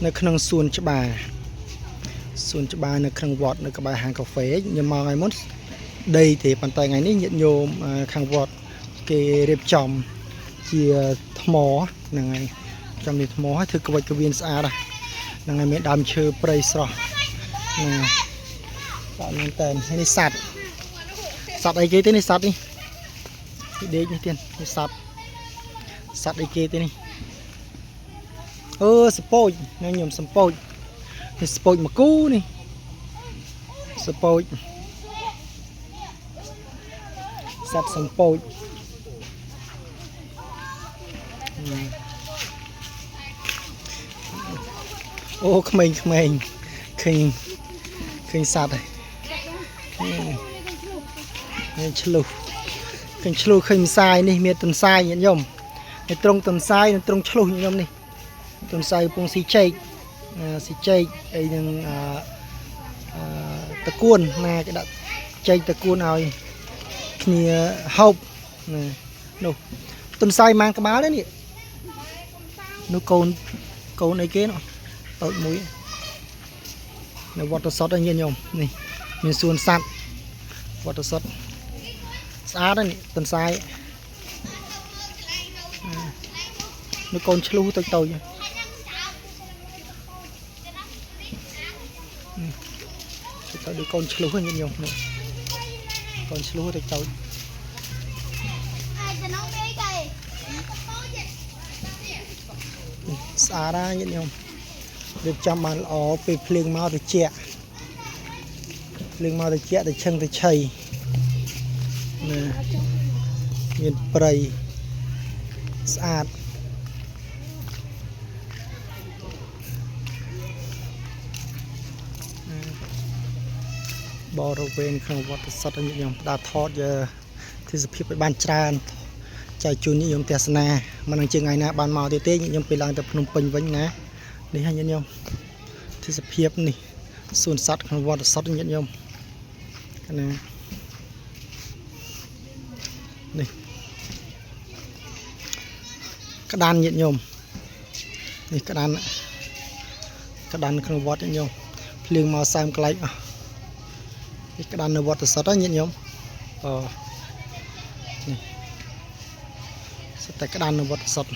នៅក្នុងសួនច្បារនៅក្នុងវត្តនៅក្បែរហាងកាហ្វេខ្ញុំមកថ្ងៃមុនដីទេប៉ុន្តែថ្ងៃនេះញាតិញោមខាងវត្តគេរៀបចំជាថ្មហ្នឹងហើយចំនេះថ្មឲ្យធ្វើក្បាច់ក្បៀនស្អាតហ្នឹងហើយមានដើមឈើព្រៃស្រស់ណាបាទមែនតើនេះសត្វអីគេទេនេះសត្វនេះដេកនេះទៀតនេះសត្វអីគេទេនេះសពូចខ្ញុំសំពូចនេះសពូចមកគូនេះសពូចសត្វសំពូចក្មេងឃើញសត្វហើយឆ្លុះឃើញម្សាយនេះមានទន្សាយញាតិញោមនៅត្រង់ទន្សាយនៅត្រង់ឆ្លុះញាតិញោមនេះទន្សាយកំពុងស៊ីចេកអីនឹងតកួនណាគេដាក់ចេកតកួនឲ្យគ្នាហូបនោះទន្សាយម៉ានក្បាលនេះនោះកូនអីគេនោះតូចមួយនៅវត្តសុទ្ធញាតិញោមនេះមានសួនសត្វវត្តសុទ្ធស្អាតនេះទន្សាយនោះកូនឆ្លុះតូចដូចកូនឆ្លុះញាតិញោមកូនឆ្លុះតូចស្អាតញាតិញោមរៀបចំបានល្អពេលភ្លៀងមកត្រជាក់ទៅឈឹងទៅឆៃណាមានព្រៃស្អាតបរិវេណក្នុងវត្តសុទ្ធញាតិញោមដើរថតទេសភាពឲ្យបានច្រើនចែកជូនញាតិញោមទស្សនាមិននឹងជាថ្ងៃណាបានមកទេញាតិញោមពេលឡើងទៅភ្នំពេញវិញណានេះហើយញាតិញោមទេសភាពនេះសួនសត្វក្នុងវត្តសុទ្ធញាតិញោមណានេះក្តានញាតិញោមនេះក្តានក្នុងវត្តញាតិញោមភ្លៀងមកសើមកន្លែងអស់នេះក្តាននៅវត្តសុទ្ធញាតិញោមនេះសិតតែក្តាននៅវត្តសុទ្ធ